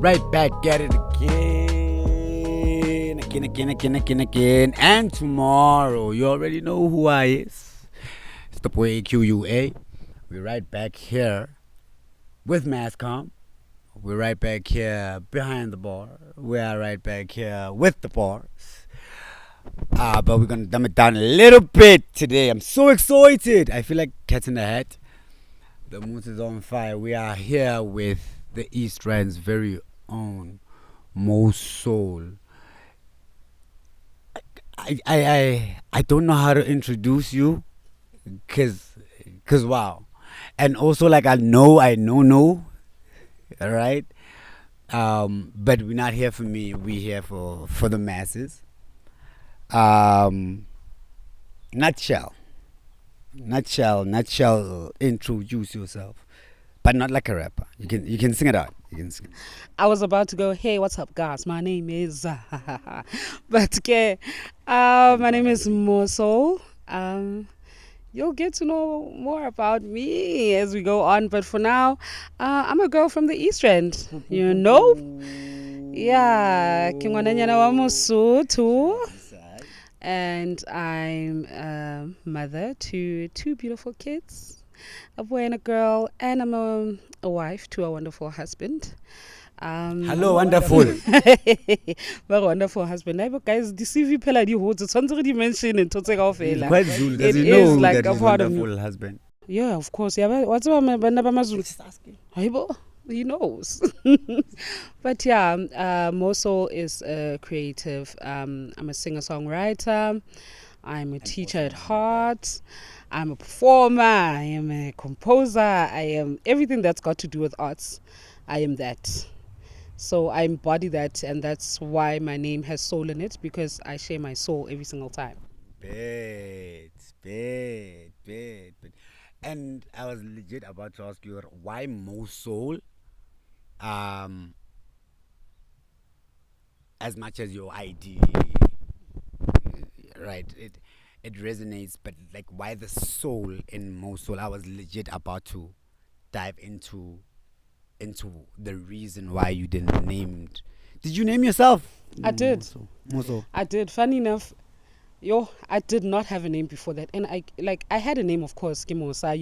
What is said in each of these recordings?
right back at it again. And tomorrow, you already know who I is. It's the boy AQUA. We're right back here with Mascom. We're right back here behind the bar. We are right back here with the bars. But we're gonna dumb it down a little bit today. I'm so excited. I feel like Cat in the Hat. The mood is on fire. We are here with the East Rand's very own Mo Soul. I don't know how to introduce you, cause wow, and also like I know, all right. But we're not here for me. We're here for the masses. Um, nutshell. Introduce yourself, but not like a rapper. You can sing it out. You can sing. I was about to go, hey, what's up, guys? My name is. But okay, my name is Moso. You'll get to know more about me as we go on. But for now, I'm a girl from the East End. You know? Yeah, Kingwananyana wa Mosotho. And I'm a mother to two beautiful kids, a boy and a girl, and I'm a wife to a wonderful husband. Hello, wonderful. Very wonderful husband. I guys, the CV pela di holds. It's already mentioned in Totsega Fela. Quite Zulu. Does It he know is like that a he's part of me. wonderful husband? Yeah, of course. Yeah, but what's about my Zulu? Just asking. Aibo, he knows. But yeah, Moso is a creative. I'm a singer-songwriter. I'm a teacher at heart. I'm a performer. I am a composer. I am everything that's got to do with arts. I am that. So I embody that, and that's why my name has soul in it, because I share my soul every single time. Bad. And I was legit about to ask you why Mo Soul? Um, as much as your ID, right? It resonates, but like why the soul in Mo Soul? I was legit about to dive into the reason why you didn't named. Did you name yourself? I did. Mo Soul. I did. Funny enough, I did not have a name before that, and I had a name, of course, Kimosa,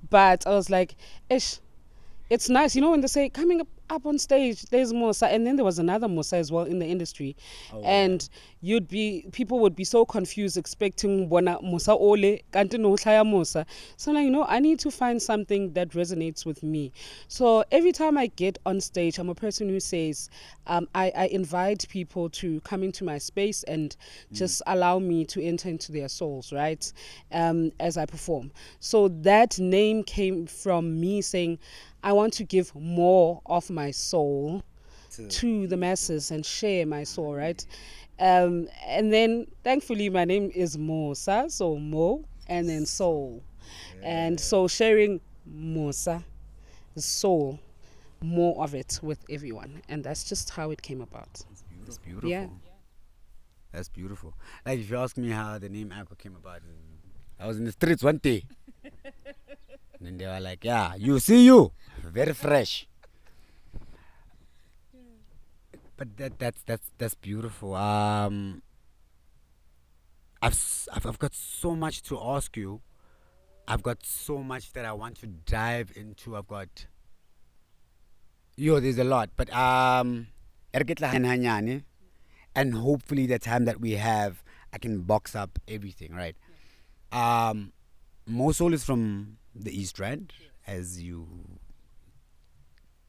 but I was like, ish. It's nice, when they say coming up on stage, there's Musa, and then there was another Musa as well in the industry, and people would be so confused, expecting bona Musa Ole, kanti no hlaya Musa. So now, I need to find something that resonates with me. So every time I get on stage, I'm a person who says, I invite people to come into my space and just allow me to enter into their souls, right? As I perform. So that name came from me saying, I want to give more of my soul to the masses and share my soul, right? And then thankfully my name is Mosa, so Mo and then soul. And so sharing Mosa, soul, more of it with everyone. And that's just how it came about. That's beautiful. Yeah. That's beautiful. Like if you ask me how the name Aqua came about, I was in the streets one day. And then they were like, yeah, you, very fresh. But that's beautiful. I've got so much to ask you. I've got so much that I want to dive into. I've got there's a lot, but ergetla hanyane, and hopefully the time that we have, I can box up everything, right? Mosul is from the East Rand, as you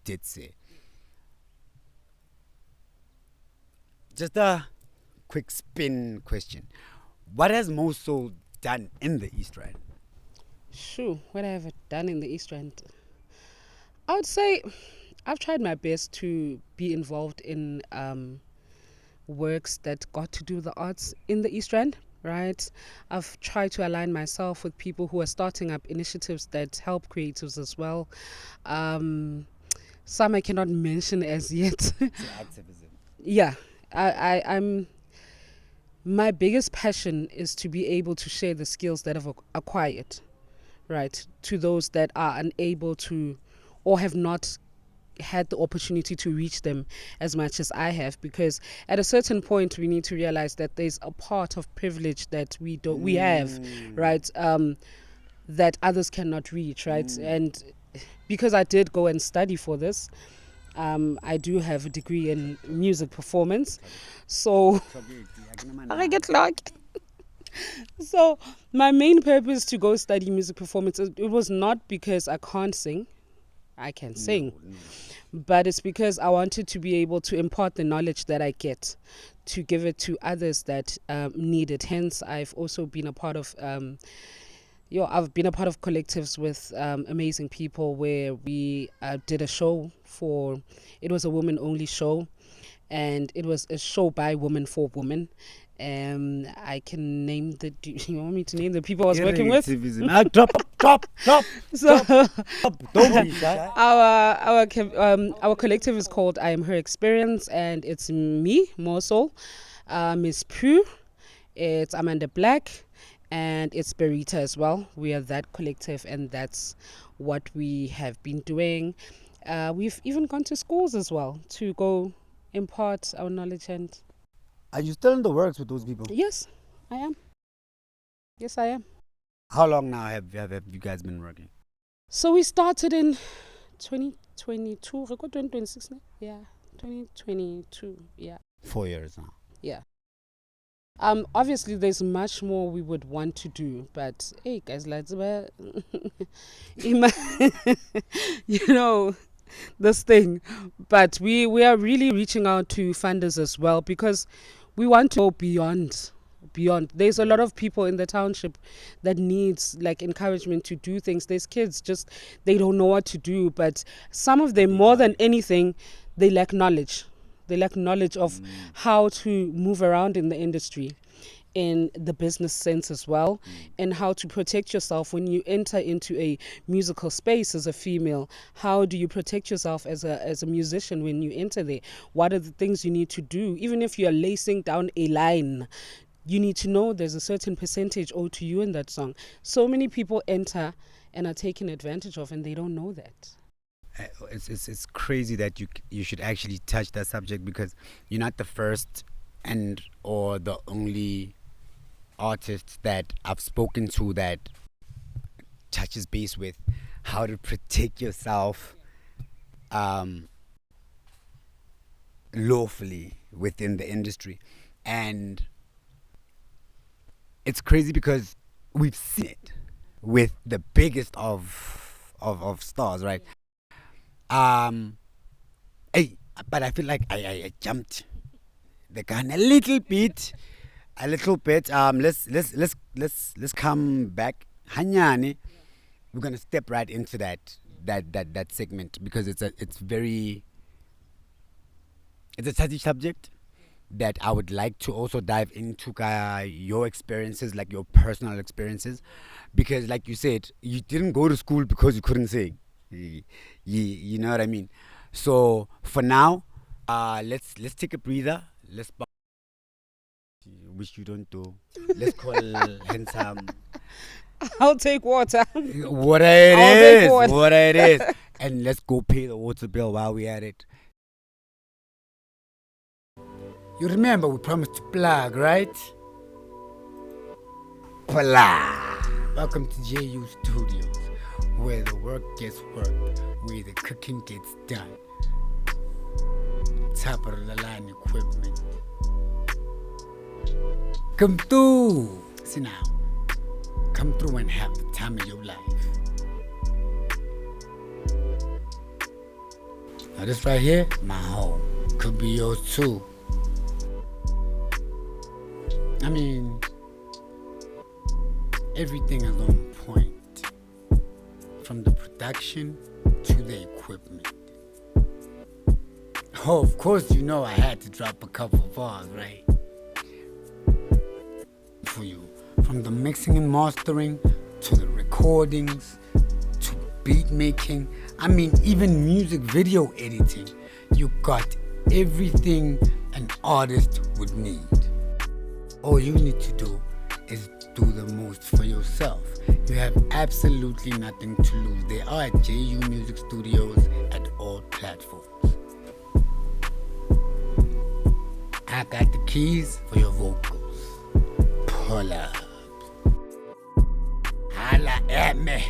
did say. Just a quick spin question. What has Mosul done in the East Rand? Sure, what have I done in the East End? I would say I've tried my best to be involved in works that got to do with the arts in the East End, right? I've tried to align myself with people who are starting up initiatives that help creatives as well. Some I cannot mention as yet. So activism. Yeah, I'm. My biggest passion is to be able to share the skills that I've acquired, right, to those that are unable to or have not had the opportunity to reach them as much as I have, because at a certain point we need to realize that there's a part of privilege that we have, right? That others cannot reach, right? And because I did go and study for this, I do have a degree in music performance, so I get lucky. So my main purpose to go study music performance, it was not because I can't sing. I can sing, but it's because I wanted to be able to impart the knowledge that I get, to give it to others that need it. Hence, I've also been a part of I've been a part of collectives with amazing people where we did a show for, it was a woman only show, and it was a show by women for women. I can name the, do you want me to name the people I was working with? Drop. So Don't be shy. our collective is called I Am Her Experience, and it's me, Mosul, Miss Pooh, it's Amanda Black, and it's Berita as well. We are that collective, and that's what we have been doing. We've even gone to schools as well to go impart our knowledge. And Are you still in the works with those people? yes, I am. Yes, I am. How long now have you guys been working? So we started in 2022. Record 2026 now? Yeah, 2022. Yeah. 4 years now. Yeah. Obviously there's much more we would want to do, but hey guys, let's you know, this thing. But we are really reaching out to funders as well, because we want to go beyond. There's a lot of people in the township that needs like encouragement to do things. There's kids, just they don't know what to do, but some of them, more than anything, they lack knowledge. They lack knowledge of how to move around in the industry, in the business sense as well, and how to protect yourself when you enter into a musical space as a female. How do you protect yourself as a musician when you enter there? What are the things you need to do? Even if you're lacing down a line, you need to know there's a certain percentage owed to you in that song. So many people enter and are taken advantage of, and they don't know that. It's crazy that you should actually touch that subject, because you're not the first and or the only artist that I've spoken to that touches base with how to protect yourself lawfully within the industry. And it's crazy because we've seen it with the biggest of stars, right? Hey, but I feel like I jumped the gun a little bit. Let's come back. Hanyani, we're gonna step right into that segment, because it's a touchy subject that I would like to also dive into your experiences, like your personal experiences, because like you said, you didn't go to school because you couldn't sing. You know what I mean? So for now, let's take a breather. Which you don't do. Let's call handsome. I'll take water. What it is. And let's go pay the water bill while we at it. You remember we promised to plug, right? Plug. Welcome to JU Studios, where the work gets worked, where the cooking gets done. Top of the line equipment. Come through. See now. Come through and have the time of your life. Now this right here, my home. Could be yours too. I mean, everything is on point. From the production to the equipment. Oh, of course you know I had to drop a couple of bars, right? For you. From the mixing and mastering to the recordings to beat making. I mean, even music video editing. You got everything an artist would need. All you need to do is do the most for yourself. You have absolutely nothing to lose. They are at JU Music Studios at all platforms. platforms. I got the keys for your vocals. Pull up. Holla at me.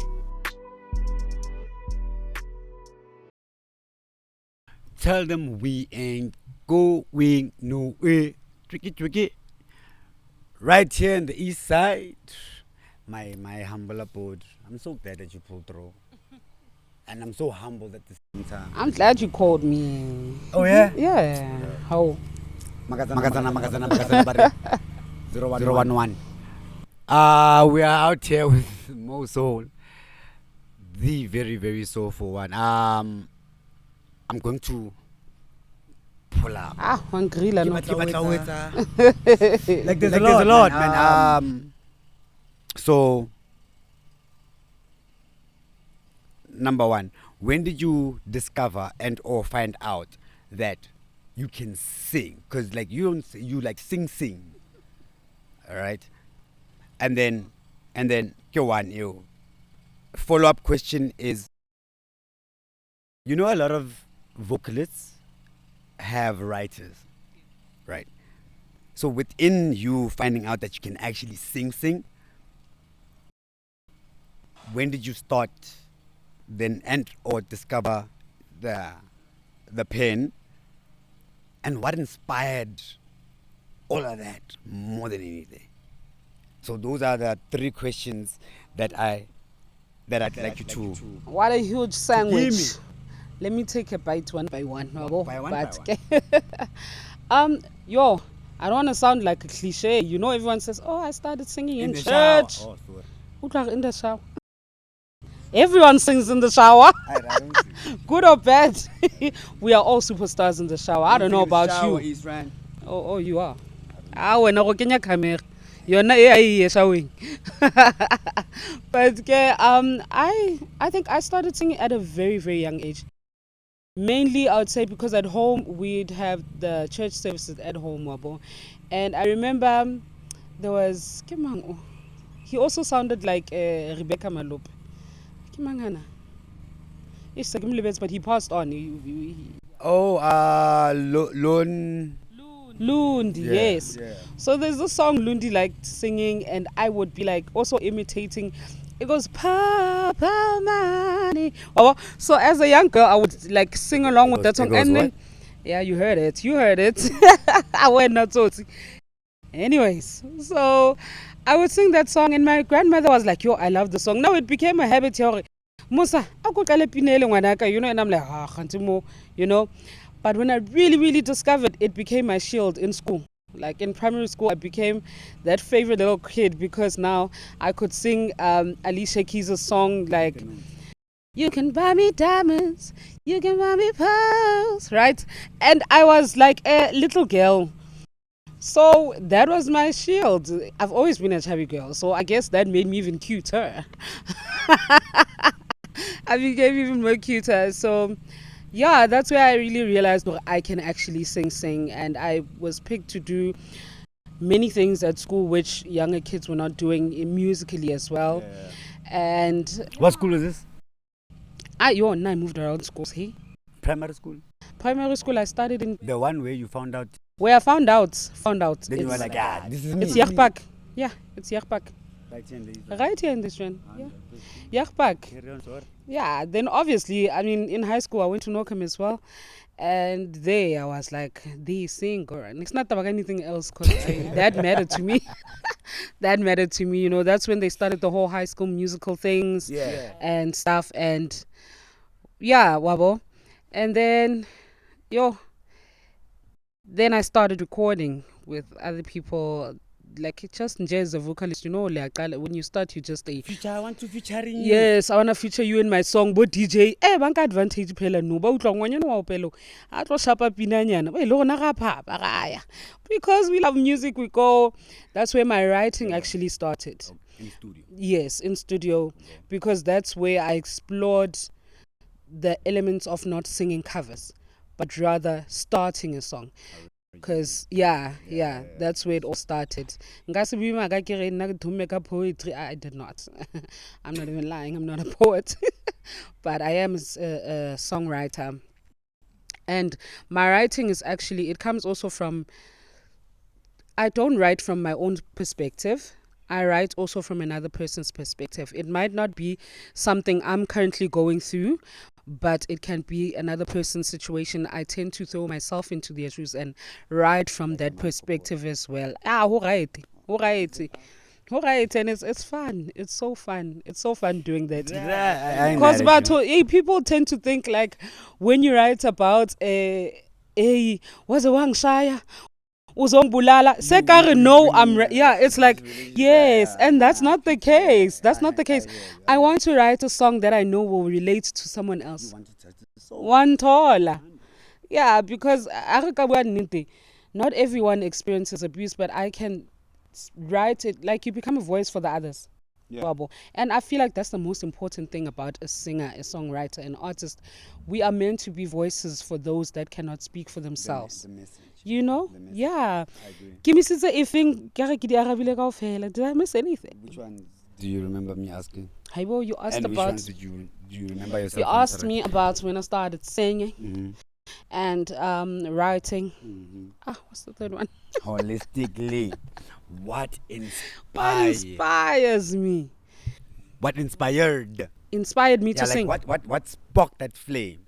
Tell them we ain't going nowhere. Tricky, tricky. Right here in the east side. My humble abode. I'm so glad that you pulled through. And I'm so humbled at the same time. I'm glad you called me. Oh, yeah? Yeah. How? Magazana, Barre. 011. We are out here with Mo Soul. The very, very soulful one. I'm going to pull up. One grilla no. Like there's a lot, man. So, number one, when did you discover and or find out that you can sing? Because like you don't you like sing, all right? And then you follow up question is, you know, a lot of vocalists have writers, right? So within you finding out that you can actually sing, when did you start then and or discover the pen, and what inspired all of that more than anything? So those are the three questions that I'd like you to. What a huge sandwich. me. Let me take a bite one by one. No, By one but by yo, I don't want to sound like a cliche. You know, everyone says, "Oh, I started singing in the shower. church." Oh, sorry. Who talk in the shower? Everyone sings in the shower, I don't see. good or bad. We are all superstars in the shower. I don't know about you. Oh, you are. When I Kenya camera, you're not here showering. But I think I started singing at a very, very young age. Mainly, I would say because at home we'd have the church services at home, wabo. And I remember there was he also sounded like Rebecca Malop. Kimangana. But he passed on. Oh, Lundi, Yeah, yes. yeah. So there's this song Lundi liked singing, and I would be like also imitating. It goes Papa Money. Oh, so as a young girl, I would like sing along with that song. It goes And then, what? yeah, you heard it. I went not so. Anyways, so I would sing that song, and my grandmother was like, "Yo, I love the song." Now it became a habit here. Musa, ako kale pinele ngwanaka, you know, and I'm like, khanti mo, you know. But when I really, really discovered, it became my shield in school. Like in primary school, I became that favorite little kid because now I could sing Alicia Keys' song like, "You can buy me diamonds, you can buy me pearls," right? And I was like a little girl. So that was my shield. I've always been a chubby girl, so I guess that made me even cuter. I became even more cuter. So yeah, that's where I really realized I can actually sing, and I was picked to do many things at school which younger kids were not doing musically as well. And What school is this? I moved around schools. Hey, Primary school. primary school I started in The one where you found out. where I found out. Then you were like, this is me. It's Yachpak. Yeah, it's Yachpak. Right here in the Right here in this one. Yeah. Yachpak. Carry on, sorry. Yeah, then obviously, I mean, in high school, I went to Nocam as well. And there I was like, they sing, girl. And it's not about anything else because that mattered to me. That mattered to me, you know. That's when they started the whole High School Musical things and stuff. And yeah, wabo. And then, then I started recording with other people. Like just as a vocalist, you know, like when you start, you just Future, I want to featuring you. yes, I wanna feature you in my song. But DJ, bank advantage pela no, ba utlwa ngwanyana wa pelo. A tlo shapa pinanyana. Ba ile gona ga phapa ga ya. Because we love music, we go. That's where my writing actually started. In studio. Yes, in studio, because that's where I explored the elements of not singing covers, but rather starting a song. Because that's where it all started. Poetry, I did not. I'm not even lying. I'm not a poet, but I am a songwriter. And my writing is actually, it comes also from, I don't write from my own perspective. I write also from another person's perspective. It might not be something I'm currently going through, but it can be another person's situation. I tend to throw myself into their shoes and write from that perspective as well. Ah, who write? Who write? Who write? And it's fun. It's so fun. It's so fun doing that. I ain't Because mad at you. people tend to think like when you write about a was a wangshaya uzongibulala sekare no yeah, it's like yes, and that's not the case. That's not the case. I want to write a song that I know will relate to someone else. One taller. Yeah, because not everyone experiences abuse, but I can write it like you become a voice for the others. Bubble. And I feel like that's the most important thing about a singer, a songwriter, an artist. We are meant to be voices for those that cannot speak for themselves. The message. You know? The message. Yeah. I agree. Give me since ifing did I miss anything? Which ones do you remember me asking? Hey, well, you asked And which about. ones do you remember yourself? You asked me about when I started singing Mm-hmm. and writing. Mm-hmm. What's the third one? Holistically, what What inspired? inspires me? What inspired? Inspired me Yeah, to like sing. what sparked that flame?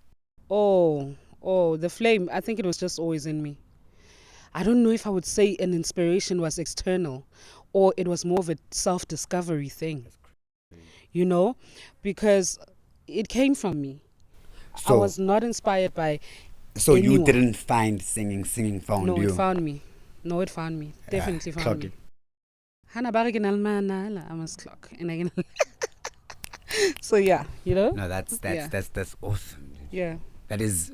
Oh, the flame. I think it was just always in me. I don't know if I would say an inspiration was external or it was more of a self-discovery thing, you know, because it came from me. I So, was not inspired by so you anyone. didn't find singing. Singing found No, you. it found me. No, it found me. Definitely Clock found it. me. Hana barigin almana, I must clock. And again. So yeah, you know? No, that's Yeah. that's awesome. Dude. Yeah. That is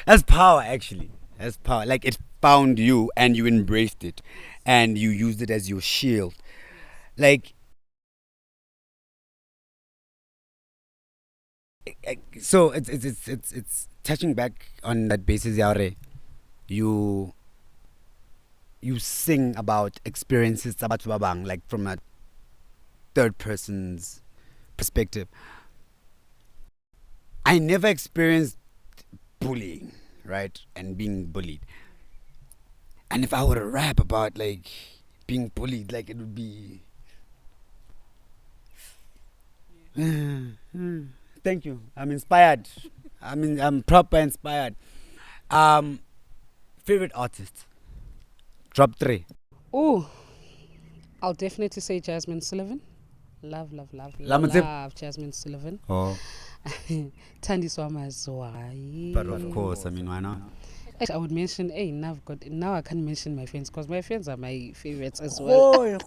that's power actually. That's power. Like it found you and you embraced it and you used it as your shield. Like so it's touching back on that basis Yaure. You you sing about experiences about babang like from a third person's perspective. I never experienced bullying, right? And being bullied. And if I were to rap about like being bullied, like it would be. Thank you. I'm inspired. I mean, I'm proper inspired. Um, favorite artist? Drop three. Oh, I'll definitely say Jasmine Sullivan. Love, love, love, Lamatip. love Jasmine Sullivan. Oh, Tandy Swamazwai. but of course, I mean, why not? Actually, I would mention, hey, now I can't mention my friends because my friends are my favorites as well.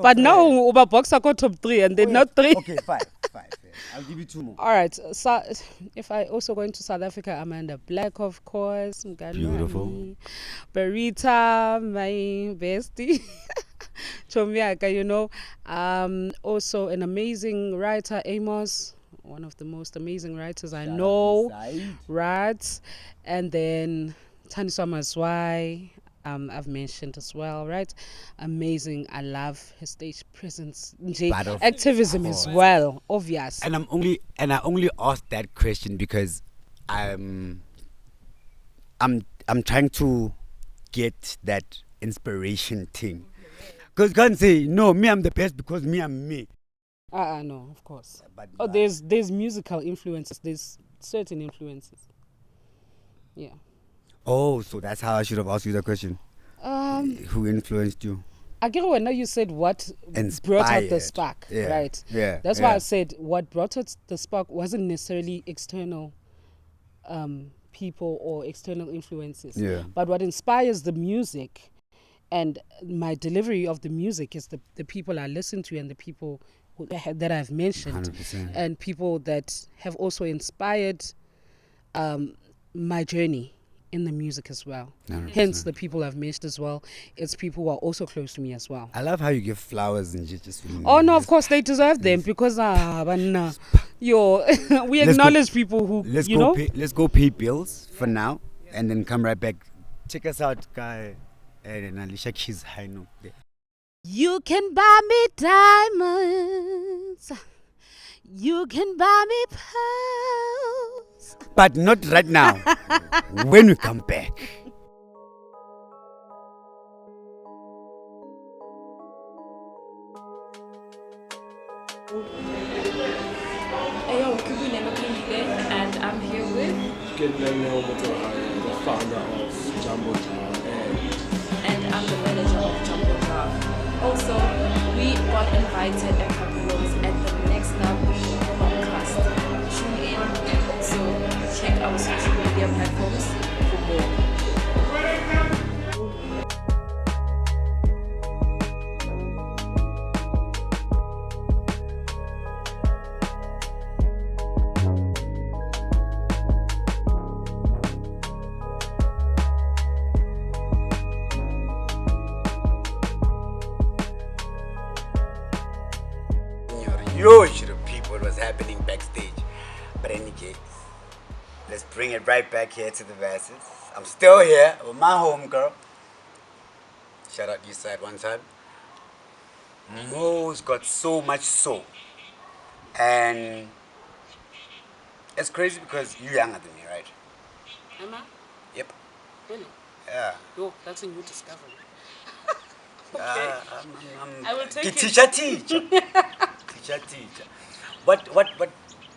But now, Uber Boxer got top 3 and they're not 3. Okay, five. Yeah. I'll give you two more. All right. So, if I also go into South Africa, Amanda Black, of course. Beautiful. Barita, my bestie. Chomiaka, you know. Also, an amazing writer, Amos. One of the most amazing writers I know. Right. And then Taniswa Mazwai. I've mentioned as well, right? Amazing. I love his stage presence. But of Activism as course. well, obvious. And I only asked that question because I'm I'm trying to get that inspiration thing. Because you can't say no, me I'm the best because me I'm me. No, of course. But Oh, there's musical influences. There's certain influences. Yeah. oh, so that's how I should have asked you the question. Who influenced you? I get when now you said what brought out the Inspired. spark, Yeah. right? Yeah. That's yeah. why I said what brought out the spark wasn't necessarily external people or external influences. Yeah. But what inspires the music and my delivery of the music is the people I listen to and the people that I've mentioned 100%. and people that have also inspired my journey in the music as well. 100%. Hence the people I've mentioned as well. It's people who are also close to me as well. I love how you give flowers and just Oh no, of course they deserve them because yo, we Let's go- acknowledge people who let's you go know. let's go pay bills for now and then come right back. Check us out, guy. And Alicia Keys high note there. You can buy me diamonds. You can buy me pearls. But not right now. When we come back. Hey, yo, Kubu Nemakindile, and I'm here with. The founder of Jumbo Jar, And I'm the manager of Jumbo Jar. Also, we got invited and proposed at the Next Level podcast. Tune in and also check our social media platforms for more. Huge to people what's happening backstage. But any case, let's bring it right back here to the verses. I'm still here with my homegirl. Shout out East Side one time. Mo's got so much soul. And it's crazy because you're younger than me, right? Am I? Yep. Really? Yeah. Yo, that's a new discovery. I I will take it. teacher. Teacher. What?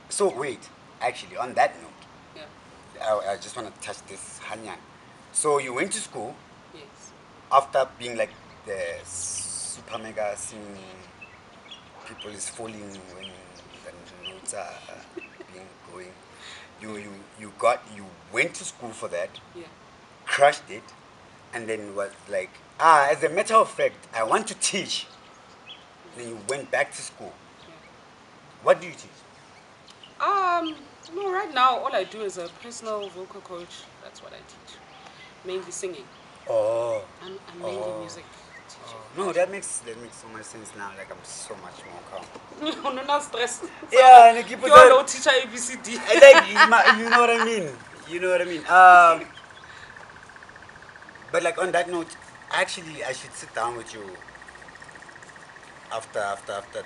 So wait, actually, on that note, Yeah. I just want to touch this Hanyan. So you went to school Yes. after being like the super mega scene, people is falling when the notes are being going. You went to school for that, Yeah. crushed it, and then was like, as a matter of fact, I want to teach. Then you went back to school. Yeah. What do you teach? No, right now all I do is a personal vocal coach. That's what I teach. Mainly singing. Oh. I'm mainly music teacher. No, that makes so much sense now. Like I'm so much more calm. No, not stress. Yeah, and keep You're no teacher ABCD. like you know what I mean. You know what I mean. But like on that note, actually, I should sit down with you after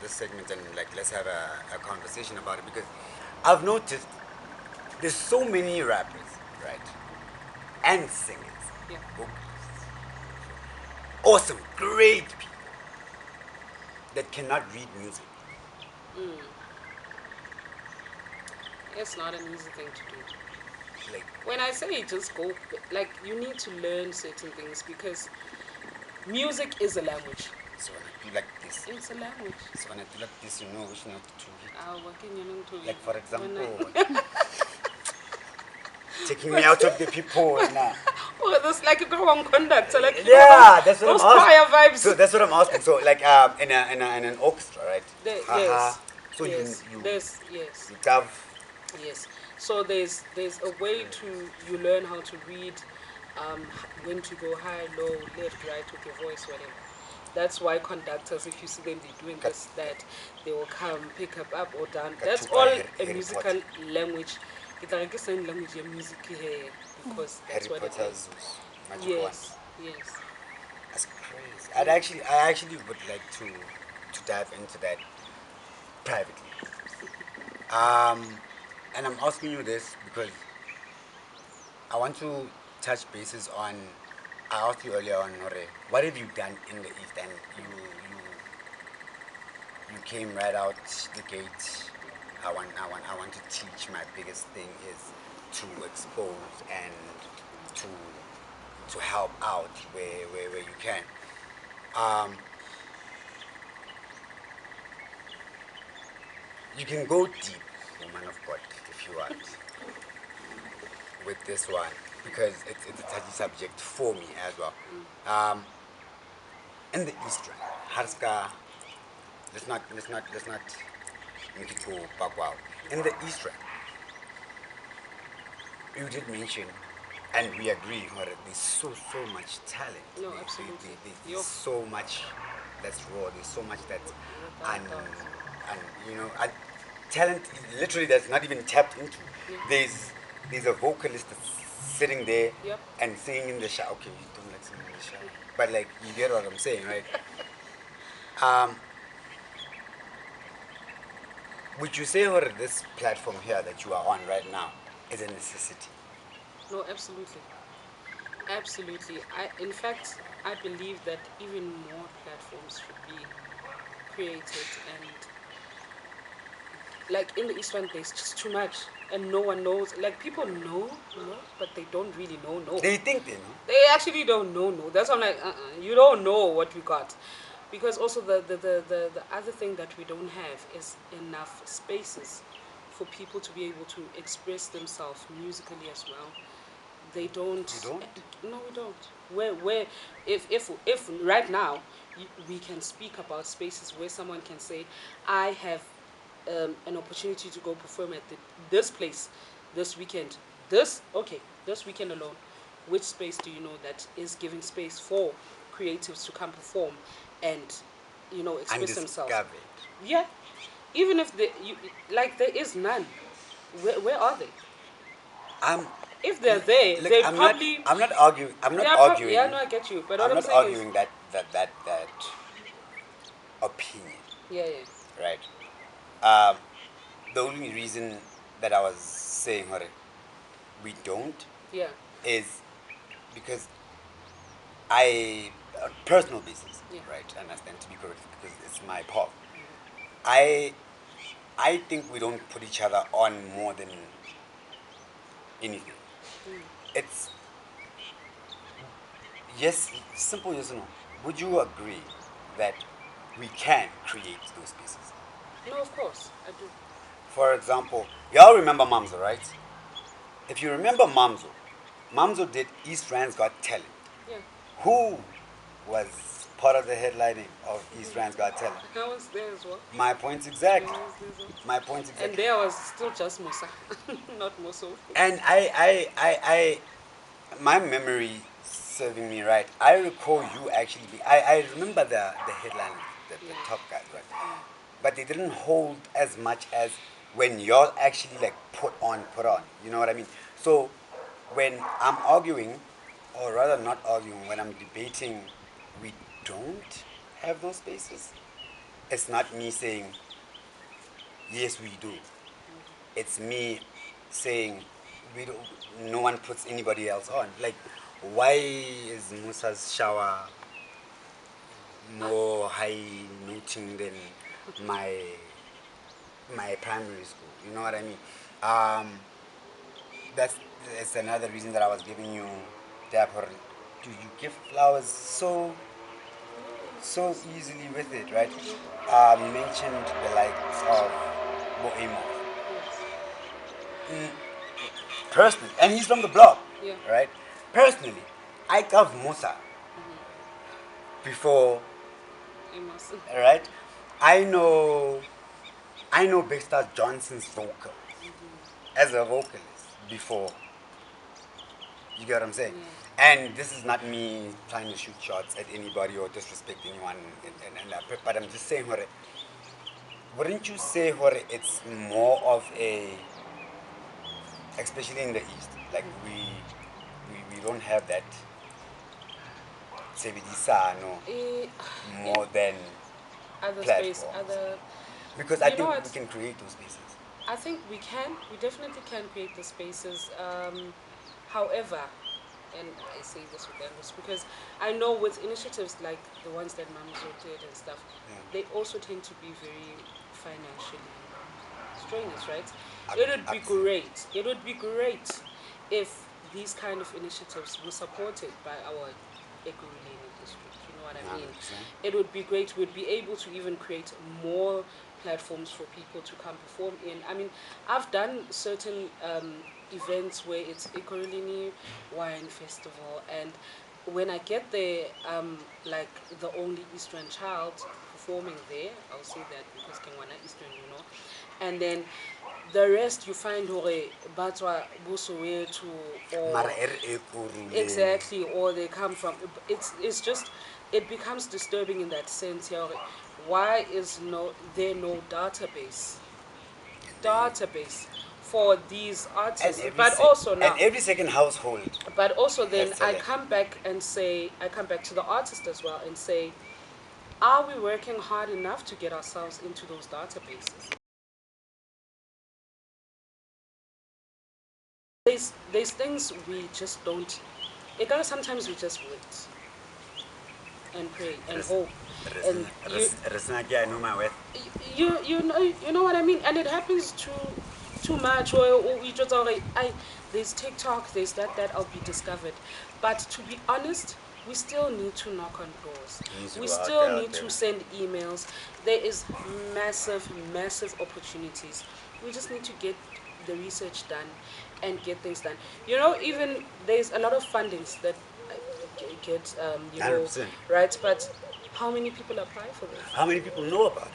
this segment and like let's have a conversation about it because I've noticed there's so many rappers, right, and singers, Yeah. vocalists, awesome, great people that cannot read music. It's not an easy thing to do. Like, When I say just go, like you need to learn certain things because music is a language. so when I do like this, It's a language. so when I do like this, you know which note to hit. Working you know, to Like for when example, I- taking me out of the people now. Oh, that's like a go on conduct. So like Yeah, that's what those I'm asking. choir vibes. So that's what I'm asking. So like in an orchestra, right? Yes. So yes. you There's yes. you have Yes. So there's a way to you learn how to read, when to go high, low, left, right with your voice, whatever. That's why conductors, if you see them, they're doing this, that they will come, pick up or down. That's all a musical language. It's like the same language of music here because that's Harry what it Potter's is. magic wand. Yes. That's crazy. I actually would like to dive into that privately. And I'm asking you this because I want to touch bases on. I asked you earlier on, Nore, what have you done in the East? And you came right out the gate. I want to teach. My biggest thing is to expose and to help out where you can. Um, you can go deep, woman of God, if you want, with this one because it's a touchy subject for me as well. In the East, right? Harska, let's not make it go back wow. In the East, right? You did mention, and we agree, there's so much talent. No, absolutely. There's so much that's raw. There's so much that's and talent literally that's not even tapped into. Yeah. There's a vocalist that's sitting there Yep. and singing in the shower. Okay, you don't like singing in the shower, but like you get what I'm saying, right? Would you say, this platform here that you are on right now, is a necessity. No, absolutely. Absolutely. In fact, I believe that even more platforms should be created, and like in the East Rand, there's just too much, and no one knows. Like people know, but they don't really know. They think they know. They actually don't know. No, that's why I'm like, you don't know what we got, because also the other thing that we don't have is enough spaces for people to be able to express themselves musically as well. They You don't. don't? No, we don't. Where if right now we can speak about spaces where someone can say, I have an opportunity to go perform at this place this weekend. This weekend alone. Which space do you know that is giving space for creatives to come perform and express themselves? Undiscovered. Yeah, even if like there is none. Where are they? I'm If they're there, look. they probably I'm not arguing. I'm they not are probably, arguing. yeah, no, I get you. But what I'm I'm not saying is, arguing that opinion, yeah, yeah, right? Um, the only reason that I was saying what we don't yeah, is because I, on personal basis, yeah. right, and I stand to be corrected because it's my path. I I think we don't put each other on more than anything. It's yes, simple yes or no. Would you agree that we can create those spaces? No, of course I do. For example, y'all remember Mamzo, right? If you remember Mamzo, Mamzo did East Rand's Got Talent. Yeah, Who was part of the headlining of East Rand's Got Talent? I was there as well. My point's Yeah, exact. I was there as well. My point's And exact. there was still just Musa, not Muso. And my memory serving me right. I recall you actually I remember the headline, the Yeah, top guys, right? yeah, But they didn't hold as much as when y'all actually like put on. You know what I mean? So when I'm arguing, or rather not arguing, when I'm debating, we don't have those spaces. It's not me saying yes we do. It's me saying we don't, no one puts anybody else on. Like, why is Musa's shower more high noting than my my primary school? You know what I mean? Um, that's that's another reason that I was giving you that. Do you give flowers so easily with it, right? You mentioned the likes of Boemo. yes, Personally, and he's from the block, yeah, right? Personally, I love Musa before, Amos. right? I know, I know Big Star Johnson's vocal as a vocalist before. You get what I'm saying? Yeah, And this is not me trying to shoot shots at anybody or disrespect anyone, but I'm just saying, Hore, wouldn't you say, Hore, it's more of a, especially in the East, like we don't have that sebedisano eh, in more than other space, platforms other. because I You know think we what? can create those spaces. I think we can. We definitely can create the spaces. However, and I say this with endless because I know with initiatives like the ones that Mamzo did and stuff, Yeah. they also tend to be very financially strenuous, right? It would be Absolutely. great. It would be great if these kind of initiatives were supported by our eco-related district. You know what I mean? 100%. It would be great. We'd be able to even create more platforms for people to come perform in. I mean, I've done certain events where it's Ekorolini Wine Festival, and when I get there, like the only Eastern child performing there. I'll say that because Kengwana Eastern, and then the rest you find hore Batwa Busoweto or Mara e kuruleng. exactly, or they come from. It's just it becomes disturbing in that sense. Yeah, why is no database for these and artists? every But also and now, every second household but also has then talent. I come back to the artist as well and say, are we working hard enough to get ourselves into those databases? there's things we just don't. Sometimes we just wait and pray and hope, and you know what I mean. And it happens too much. Or you just already there's TikTok, there's that I'll be discovered. But to be honest, we still need to knock on doors. We still need to send emails. There is massive opportunities. We just need to get the research done and get things done. You know, even there's a lot of fundings that get, 100%. right? But how many people apply for this? How many people know about it?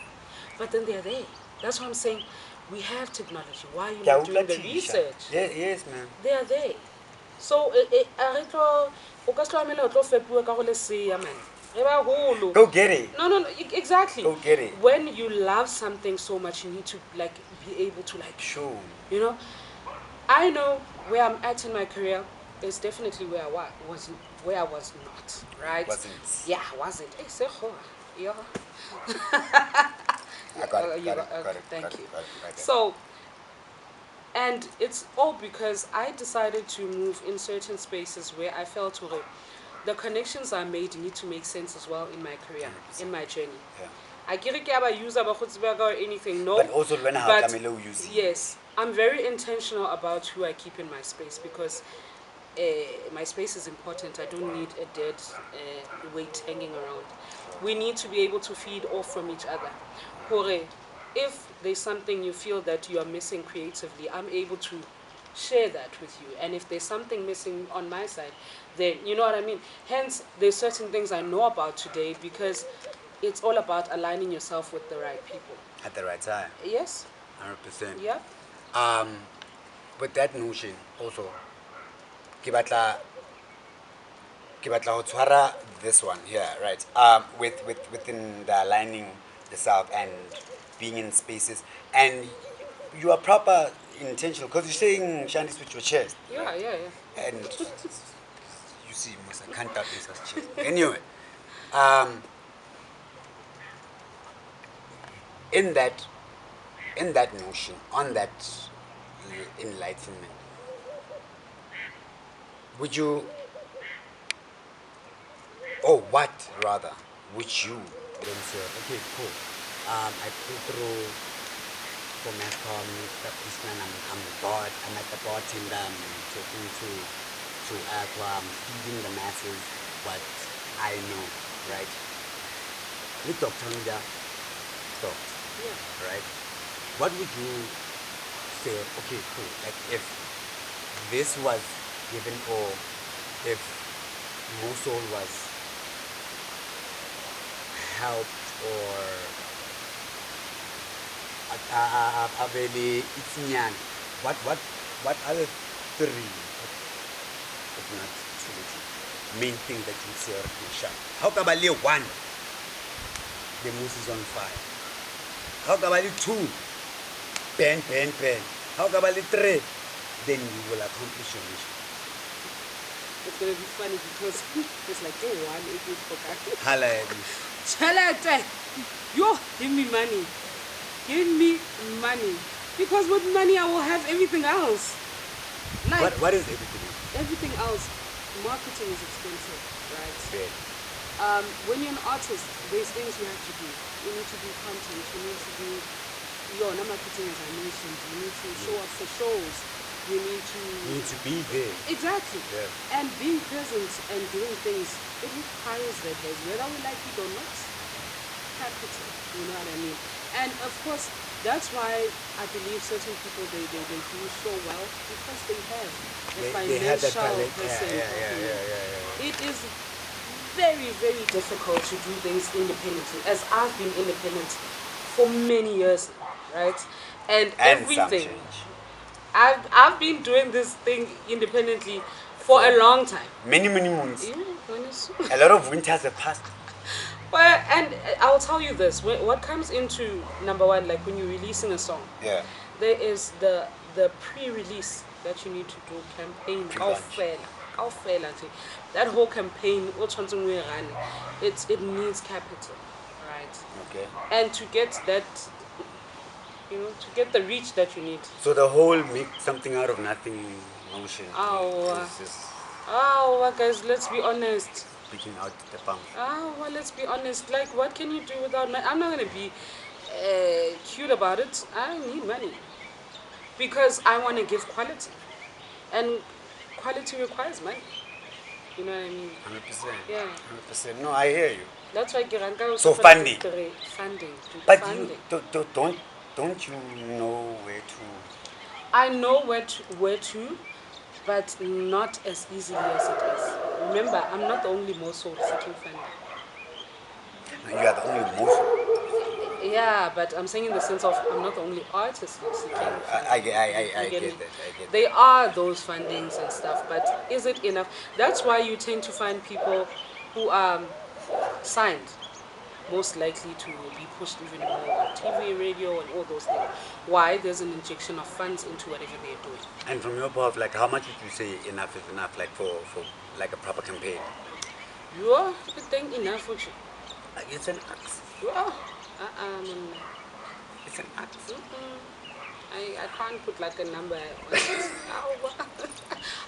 But then they're there. That's what I'm saying. We have technology. Why are you not doing the research? Yes, man. They are there. So, Go get it. No, exactly. Go get it. When you love something so much, you need to like be able to like, Sure. you know. I know where I'm at in my career is definitely where I was not, right? Wasn't. Yeah, wasn't. Hey, say ho. Yeah. I got it. You Got it. okay, Got it. thank got it, you. got it, got it. So, and it's all because I decided to move in certain spaces where I felt the connections I made need to make sense as well in my career, 100%. in my journey. Yeah. I can't use or anything, no. But also when I But have using. yes, I'm very intentional about who I keep in my space because my space is important. I don't need a dead weight hanging around. We need to be able to feed off from each other. Hore, if there's something you feel that you are missing creatively, I'm able to share that with you. And if there's something missing on my side, then you know what I mean. Hence, there's certain things I know about today because it's all about aligning yourself with the right people. At the right time. Yes. 100%. Yeah. With that notion also, ke batla ho tshwara this one here, right? Within the aligning yourself and being in spaces, and you are proper intentional because you're saying Shandy switch your chest. Yeah, right? yeah. And you see, Musa can't tap this chest. Anyway, in that notion, on that enlightenment, would you, or what rather, would you then say, okay, cool, I pulled through for MASCOM, I'm the board, I'm at the bartender, I'm talking to Aqua, I'm feeding the masses what I know, right? With Dr. Nja stopped, Yeah. right? What would you say, okay, cool, like if this was given, or if Mosul was helped, or Aveli Itznyani, what other three, if not two, main things that you say, how come only one, the moose is on fire? How come only two, pen? How come only three, then you will accomplish your mission? It's gonna be funny because it's like, oh, one, it is for Hala at me. Chelete, yo, give me money. Give me money. Because with money, I will have everything else. Like, What is everything? everything else, marketing is expensive, right? Bad. When you're an artist, there's things you have to do. You need to do content. You need to do your marketing, as I mentioned. You need to show up for shows. You need to be there. exactly. Yeah. And being present and doing things, it requires that, whether we like it or not. Capital, you know what I mean? And of course, that's why I believe certain people they do so well because they have the They have that financial talent. person. Yeah. It is very, very difficult to do things independently, as I've been independent for many years now, right? And And some everything. change. I've been doing this thing independently for a long time. Many moons. Yeah, honestly. A lot of winters have passed. Well, and I'll tell you this: what comes into number one, like when you're releasing a song, Yeah. there is the pre-release that you need to do, campaign. Pre-launch. That whole campaign, it needs capital, right? Okay. And to get that, to get the reach that you need. So the whole make something out of nothing notion Ow. is just Guys, let's be honest. picking out the pump. Let's be honest. Like, what can you do without money? I'm not gonna be cute about it. I need money because I want to give quality, and quality requires money. You know what I mean? 100%. Yeah. 100%. No, I hear you. That's why Kiranka So funding. Funding. Dude, But funding. you don't you know where to? I know where to, but not as easily as it is. Remember, I'm not the only Mosul seeking funding. No, you are the only Muslim. Yeah, but I'm saying in the sense of I'm not the only artist seeking funding. I You get me? that. I get They are those fundings and stuff, but is it enough? That's why you tend to find people who are signed, most likely to be pushed even more on TV, radio, and all those things. Why? There's an injection of funds into whatever they're doing. that. And from your part, like, how much would you say enough is enough, like for like a proper campaign? You're think enough for you. Like, it's an axe. Man. It's an axe. I can't put like a number on it.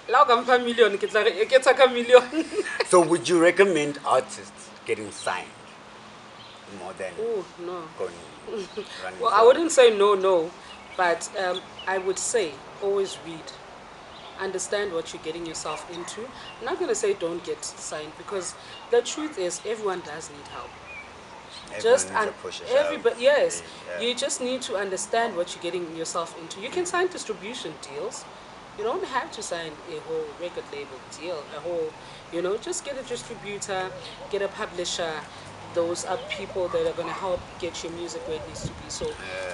Like a million, get like a million. So, would you recommend artists getting signed more than Oh no. going running? Well, I wouldn't say no, but I would say always read. Understand what you're getting yourself into. I'm not going to say don't get signed because the truth is everyone does need help. Everyone needs a push, Everybody, yes, Yeah. you just need to understand what you're getting yourself into. You can sign distribution deals. You don't have to sign a whole record label deal, just get a distributor, get a publisher. Those are people that are going to help get your music where it needs to be. So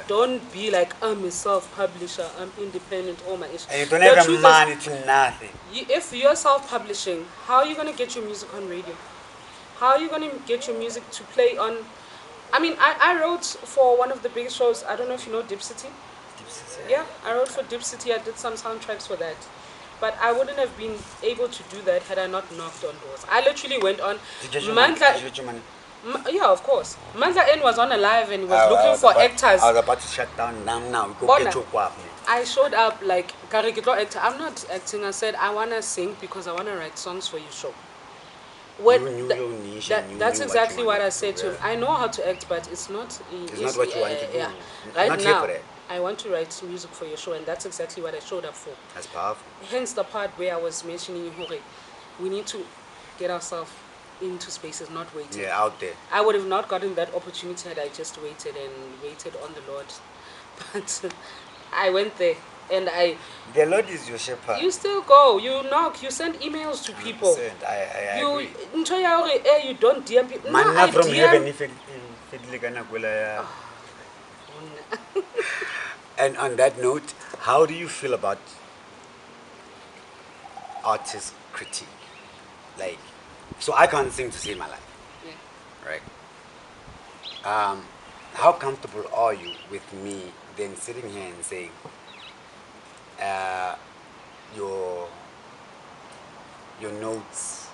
don't be like, I'm a self-publisher, I'm independent, all my issues. And you don't The have truth is, money to nothing. if you're self-publishing, how are you going to get your music on radio? How are you going to get your music to play on? I mean, I wrote for one of the biggest shows. I don't know if you know Deep City. Yeah, I wrote for Deep City. I did some soundtracks for that. But I wouldn't have been able to do that had I not knocked on doors. I literally went on. Did you get your money? Yeah, of course. Mandla N was on a live and he was I looking was for about- actors. I was about to shut down now. Go Bona. get your guap, man. I showed up like, "Karikito actor." I'm not acting. I said, I want to sing because I want to write songs for your show. When You knew your niche and you that's knew exactly what what you I wanted said to to do, him. I know how to act, but it's not. It's not what you want to do. Yeah. I'm Right not here now, for that. I want to write music for your show, and that's exactly what I showed up for. That's powerful. Hence the part where I was mentioning, Hore, we need to get ourselves into spaces, not waiting. Yeah, out there. I would have not gotten that opportunity had I just waited on the Lord. But I went there and The Lord is your shepherd. you still go, you knock, you send emails to people. 100%. I You agree. you don't DM people. No, Manna I from DM. heaven if it kana kwela ya. And on that note, how do you feel about artist critique? Like, so I can't sing to save my life, Yeah. right? How comfortable are you with me then sitting here and saying, your notes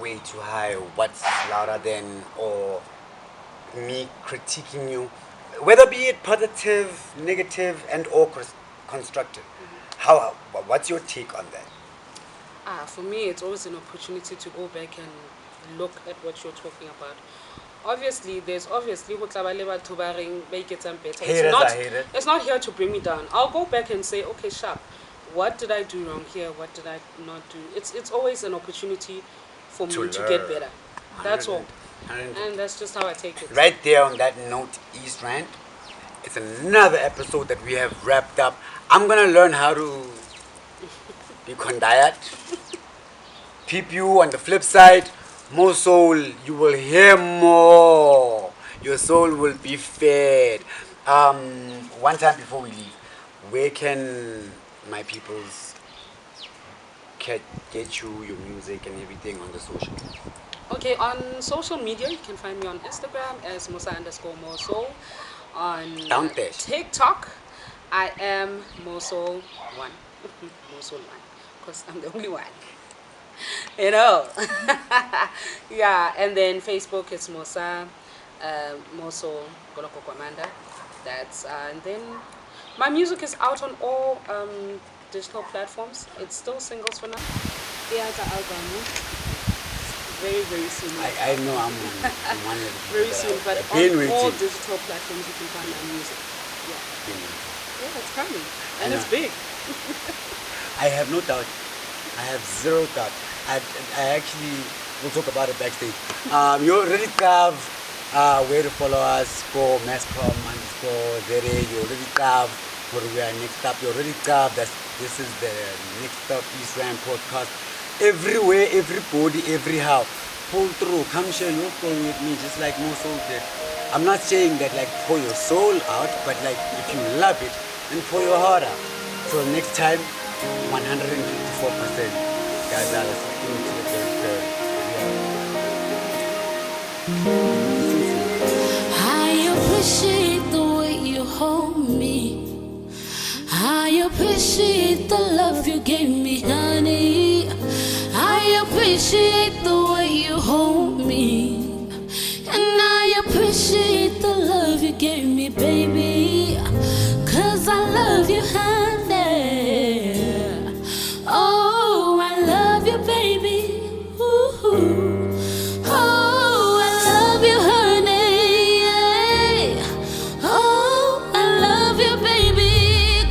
way too high, or what's louder than, or me critiquing you, whether be it positive, negative, and or constructive. What's your take on that? For me, it's always an opportunity to go back and look at what you're talking about. Obviously, who tlabale batho ba reng ba iketsang better. Haters are haters. It's not here to bring me down. I'll go back and say, okay, sharp, what did I do wrong here? What did I not do? It's always an opportunity for me to get learn. better. That's all. 100. And that's just how I take it. Right there on that note, East Rand, it's another episode that we have wrapped up. I'm gonna learn how to be condiet. Peep you on the flip side. More soul, you will hear more. Your soul will be fed. One time before we leave, where can my peoples get you, your music and everything on the social? Okay, on social media, you can find me on Instagram as Musa_Mosoul. On Down there. TikTok, I am Mosoul1. Mosoul1, because I'm the only one. You know. Yeah, and then Facebook, it's Musa Mosoul Golokokwamanda. That's and then my music is out on all digital platforms. It's still singles for now. Yeah, it's an album. Very, very soon. I know I'm one of the people Very that soon, but I've been on all waiting. digital platforms you can find my music. Yeah, Been waiting. yeah, it's coming, I and it's know. big. I have no doubt. I have zero doubt. I actually will talk about it backstage. You already have where to follow us for Mascom _ZA. You already have where we are next up. You already have that this is the next up East Rand podcast. Everywhere, everybody, every how. Pull through. Come share your story with me, just like Mo Soul did. I'm not saying that like pour your soul out, but like if you love it, then pour your heart out. So next time, 154%. Guys, I was into I appreciate the way you hold me. I appreciate the love you gave me, honey. I appreciate the way you hold me. And I appreciate the love you gave me, baby. 'Cause I love you, honey. Oh, I love you, baby. Ooh. Oh, I love you, honey. Yeah. Oh, I love you, baby.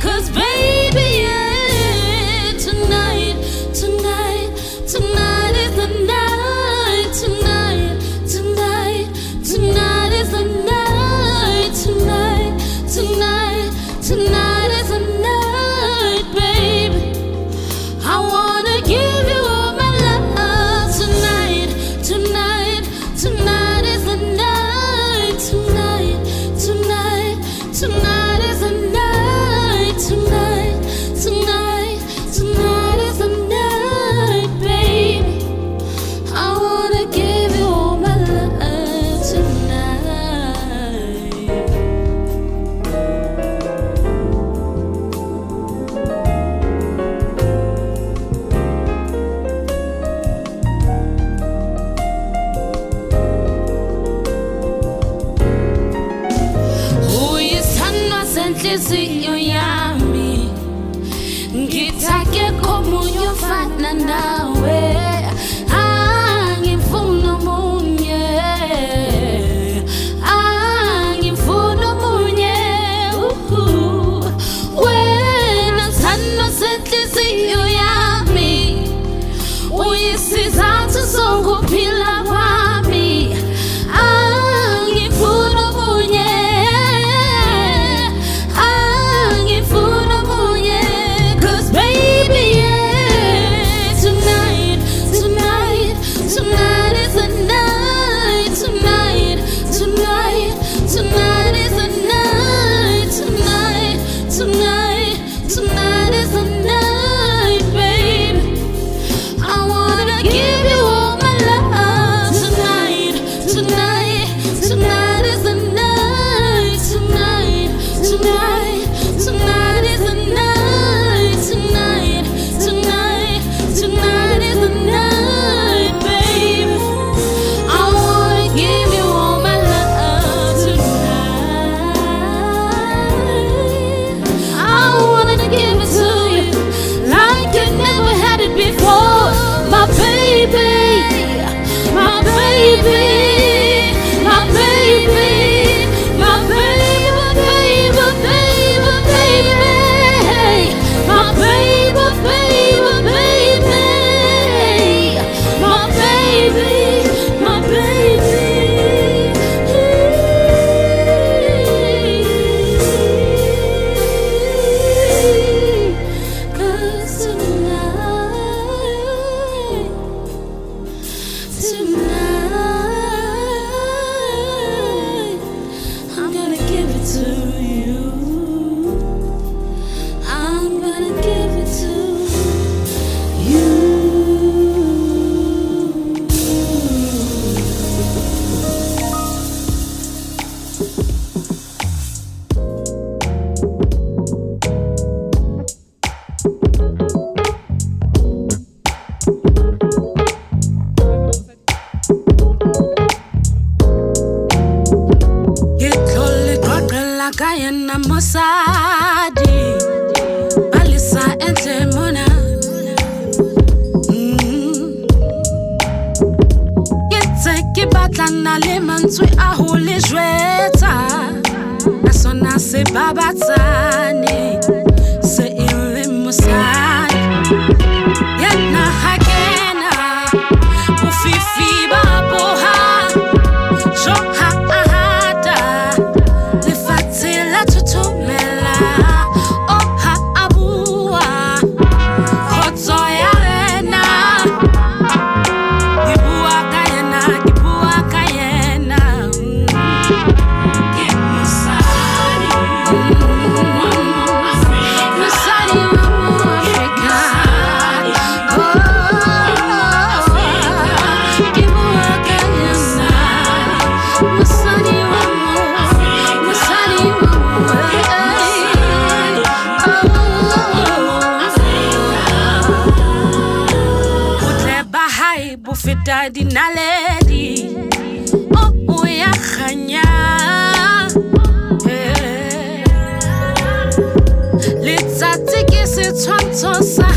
'Cause baby, yeah, tonight is the night. Tonight is the night. Tonight is the night. Tonight is the night, baby. I wanna give you all my love tonight. Tonight is the night. Tonight is the night. Tonight is the night, baby. I wanna give you all my love tonight. Uyisandwa senhliziyo yami, ngithake komunye ofana nawe. Angifuni omunye, angifuni omunye. Wena sandwa senhliziyo yami, uyisizathu sokuphila kwami. Angifuni omunye, angifuni omunye. 'Cause baby, yeah, tonight Ki batlana le mantswe a ho le jwetsa a sona se babatsane se ile mosadi yana hakena ufifi baboha joha ahada le fatela tutumela oha abua khotso ya rena dibua kayena Bufita di naledi oh ya khanya letsatsi ke se tshwantsho sa